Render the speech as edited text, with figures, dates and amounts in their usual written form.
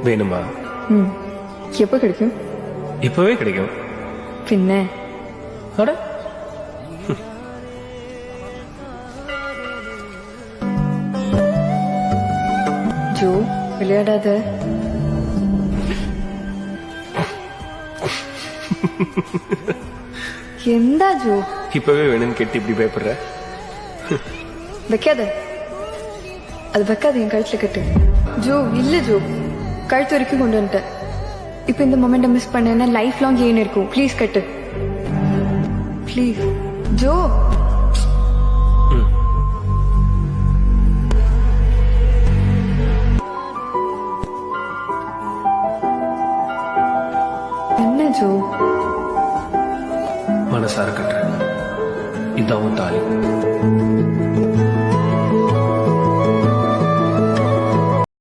வேணுமா? எப்போ கிடைக்கும்? இப்பவே கிடைக்கும். பின்ன அட ஜோ, விளையாடாத. எந்தா ஜோ? இப்பவே வேணும்னு கேட்டு இப்படி பயப்படுற? வைக்காத, அது வைக்காத, என் கழுத்துல கட்டு. ஜோ இல்ல ஜோ, கழுத்து வரைக்கும் கொண்டு வந்துட்டேன். இப்ப இந்த மொமெண்ட்டை மிஸ் பண்ணேன்னா லைஃப் லாங் ஏன் இருக்கும். Please cut, please Joe. என்ன ஜோ? மனசார கட்டுறேன். இதான் உன் தாலி.